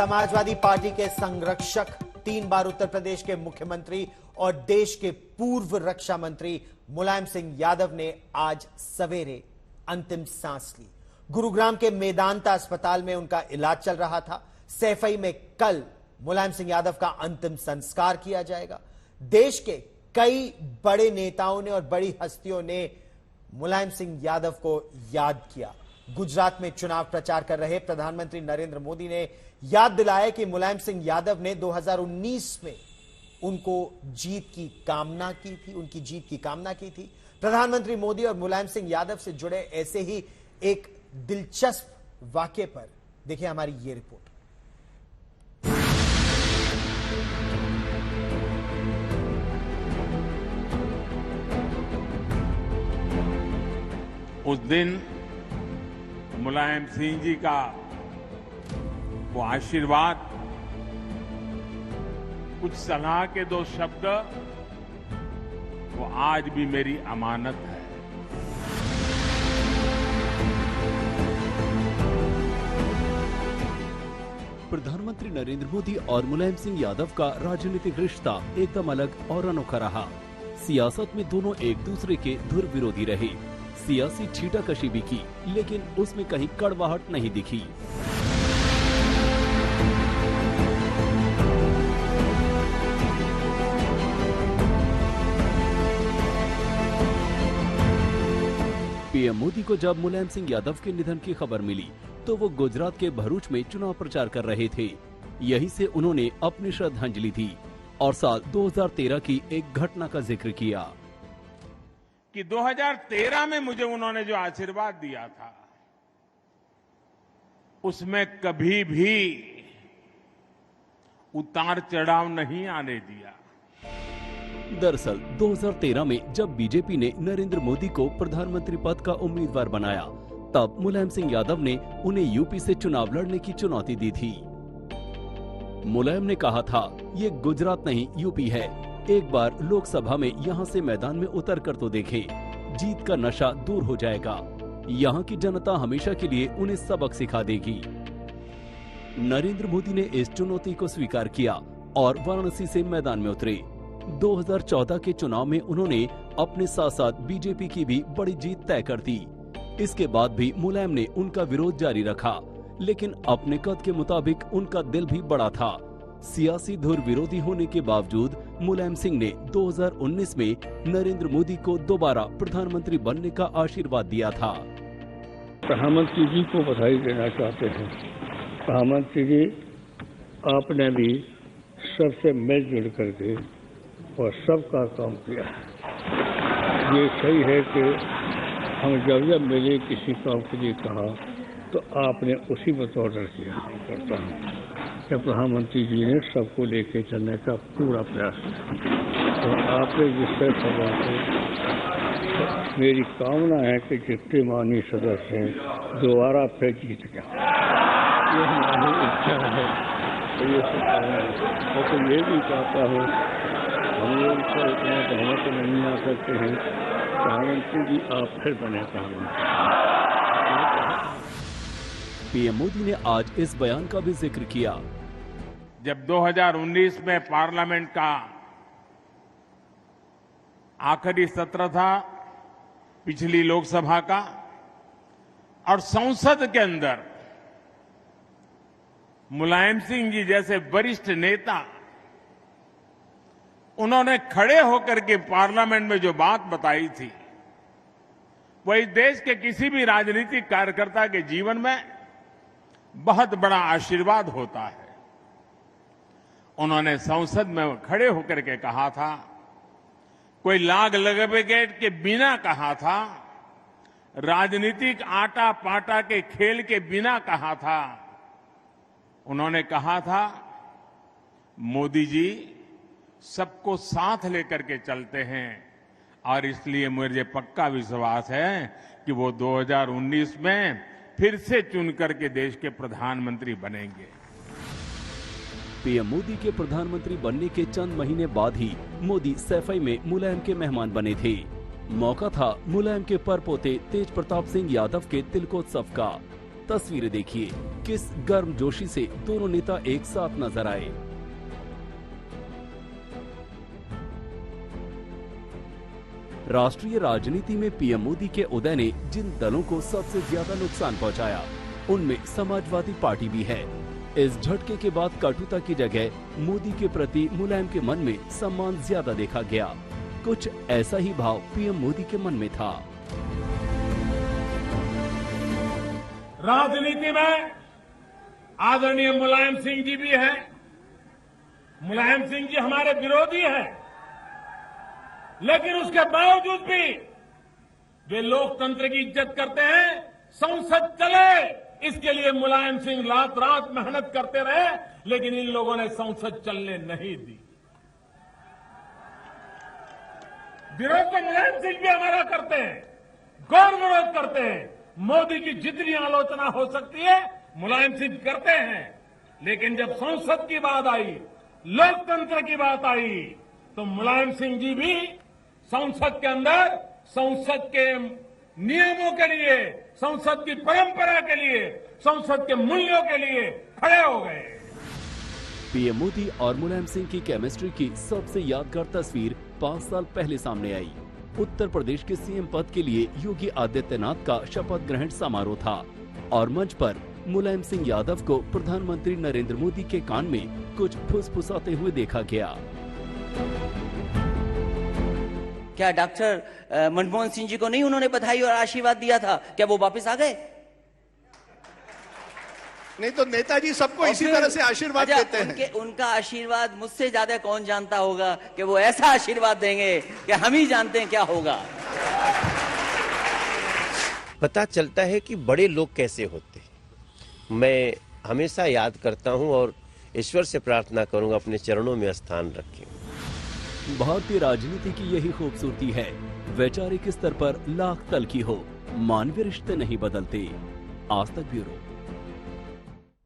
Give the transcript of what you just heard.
Samajwadi party के संरक्षक, 3 बार उत्तर प्रदेश के मुख्यमंत्री और देश के पूर्व रक्षा मंत्री मुलायम सिंह यादव ने आज सवेरे अंतिम सांस ली। गुरुग्राम के मेदांता अस्पताल में उनका इलाज चल रहा था। सैफई में कल मुलायम सिंह यादव का अंतिम संस्कार किया जाएगा। देश के कई बड़े नेताओं ने और बड़ी हस्तियों ने मुलायम सिंह यादव को याद किया। गुजरात में चुनाव प्रचार कर रहे प्रधानमंत्री नरेंद्र मोदी ने याद दिलाया कि मुलायम सिंह यादव ने 2019 में उनको जीत की कामना की थी, उनकी जीत की कामना की थी। प्रधानमंत्री मोदी और मुलायम सिंह यादव से जुड़े ऐसे ही एक दिलचस्प वाक्य पर देखिए हमारी ये रिपोर्ट। उस दिन मुलायम सिंह जी का वो आशीर्वाद, कुछ सलाह के 2 शब्द, वो आज भी मेरी अमानत है। प्रधानमंत्री नरेंद्र मोदी और मुलायम सिंह यादव का राजनीतिक रिश्ता एकदम अलग और अनोखा रहा। सियासत में दोनों एक दूसरे के धुर विरोधी रहे। सियासी छीटाकशी भी की, लेकिन उसमें कहीं कड़वाहट नहीं दिखी। पीएम मोदी को जब मुलायम सिंह यादव के निधन की खबर मिली तो वो गुजरात के भरूच में चुनाव प्रचार कर रहे थे। यहीं से उन्होंने अपनी श्रद्धांजलि दी और साल 2013 की एक घटना का जिक्र किया कि 2013 में मुझे उन्होंने जो आशीर्वाद दिया था, उसमें कभी भी उतार चढ़ाव नहीं आने दिया। दरअसल 2013 में जब बीजेपी ने नरेंद्र मोदी को प्रधानमंत्री पद का उम्मीदवार बनाया, तब मुलायम सिंह यादव ने उन्हें यूपी से चुनाव लड़ने की चुनौती दी थी। मुलायम ने कहा था, ये गुजरात नहीं यूपी है, एक बार लोकसभा में यहाँ से मैदान में उतर कर तो देखे, जीत का नशा दूर हो जाएगा। यहाँ की जनता हमेशा के लिए उन्हें सबक सिखा देगी। नरेंद्र मोदी ने इस चुनौती को स्वीकार किया और वाराणसी से मैदान में उतरे। 2014 के चुनाव में उन्होंने अपने साथ साथ बीजेपी की भी बड़ी जीत तय कर दी। इसके बाद भी मुलायम ने उनका विरोध जारी रखा, लेकिन अपने कद के मुताबिक उनका दिल भी बड़ा था। सियासी धुर विरोधी होने के बावजूद मुलायम सिंह ने 2019 में नरेंद्र मोदी को दोबारा प्रधानमंत्री बनने का आशीर्वाद दिया था। प्रधानमंत्री जी को बधाई देना चाहते हैं। प्रधानमंत्री जी, आपने भी सबसे मिलजुल करके और सबका काम किया। ये सही है कि हम जब मिले किसी काम के लिए कहा तो आपने उसी पर ऑर्डर किया करता हूँ कि प्रधानमंत्री जी ने सबको लेके चलने का पूरा प्रयास किया। तो आपने जिस तरह मेरी कामना है कि जितने माननीय सदस्य हैं दोबारा फिर जीत गया, ये हमारी इच्छा है। तो ये भी चाहता हूँ, हम लोग इतना बहुमत नहीं आ सकते हैं, प्रधानमंत्री जी आप फिर बने प्रधानमंत्री। पीएम मोदी ने आज इस बयान का भी जिक्र किया। जब 2019 में पार्लियामेंट का आखिरी सत्र था, पिछली लोकसभा का, और संसद के अंदर मुलायम सिंह जी जैसे वरिष्ठ नेता, उन्होंने खड़े होकर के पार्लियामेंट में जो बात बताई थी, वही देश के किसी भी राजनीतिक कार्यकर्ता के जीवन में बहुत बड़ा आशीर्वाद होता है। उन्होंने संसद में खड़े होकर के कहा था, कोई लाग लपेट के बिना कहा था, राजनीतिक आटा पाटा के खेल के बिना कहा था। उन्होंने कहा था, मोदी जी सबको साथ लेकर के चलते हैं और इसलिए मुझे पक्का विश्वास है कि वो 2019 में फिर से चुन करके देश के प्रधानमंत्री बनेंगे। पीएम मोदी के प्रधानमंत्री बनने के चंद महीने बाद ही मोदी सैफई में मुलायम के मेहमान बने थे। मौका था मुलायम के परपोते तेज प्रताप सिंह यादव के तिलकोत्सव का। तस्वीरें देखिए, किस गर्मजोशी से दोनों नेता एक साथ नजर आए। राष्ट्रीय राजनीति में पीएम मोदी के उदय ने जिन दलों को सबसे ज्यादा नुकसान पहुंचाया, उनमें समाजवादी पार्टी भी है। इस झटके के बाद कटुता की जगह मोदी के प्रति मुलायम के मन में सम्मान ज्यादा देखा गया। कुछ ऐसा ही भाव पीएम मोदी के मन में था। राजनीति में आदरणीय मुलायम सिंह जी भी हैं। मुलायम सिंह जी हमारे विरोधी हैं, लेकिन उसके बावजूद भी वे लोकतंत्र की इज्जत करते हैं। संसद चले इसके लिए मुलायम सिंह रात रात मेहनत करते रहे, लेकिन इन लोगों ने संसद चलने नहीं दी। विरोध तो मुलायम सिंह भी हमारा करते हैं, गौर विरोध करते हैं। मोदी की जितनी आलोचना हो सकती है मुलायम सिंह करते हैं, लेकिन जब संसद की बात आई, लोकतंत्र की बात आई, तो मुलायम सिंह जी भी संसद के अंदर संसद के नियमों के लिए, संसद की परंपरा के लिए, संसद के मूल्यों के लिए खड़े हो गए। पीएम मोदी और मुलायम सिंह की केमिस्ट्री की सबसे यादगार तस्वीर 5 साल पहले सामने आई। उत्तर प्रदेश के सीएम पद के लिए योगी आदित्यनाथ का शपथ ग्रहण समारोह था और मंच पर मुलायम सिंह यादव को प्रधानमंत्री नरेंद्र मोदी के कान में कुछ फुसफुसाते हुए देखा गया। क्या डॉक्टर मनमोहन सिंह जी को नहीं उन्होंने बधाई और आशीर्वाद दिया था? क्या वो वापस आ गए? नहीं तो नेताजी सबको इसी तरह से आशीर्वाद देते हैं। उनका आशीर्वाद मुझसे ज्यादा कौन जानता होगा कि वो ऐसा आशीर्वाद देंगे कि हम ही जानते हैं क्या होगा। पता चलता है कि बड़े लोग कैसे होते हैं। मैं हमेशा याद करता हूं और ईश्वर से प्रार्थना करूंगा अपने चरणों में स्थान रखें। भारतीय राजनीति की यही खूबसूरती है, वैचारिक स्तर पर लाख तलखी हो, मानवीय रिश्ते नहीं बदलते। आज तक ब्यूरो।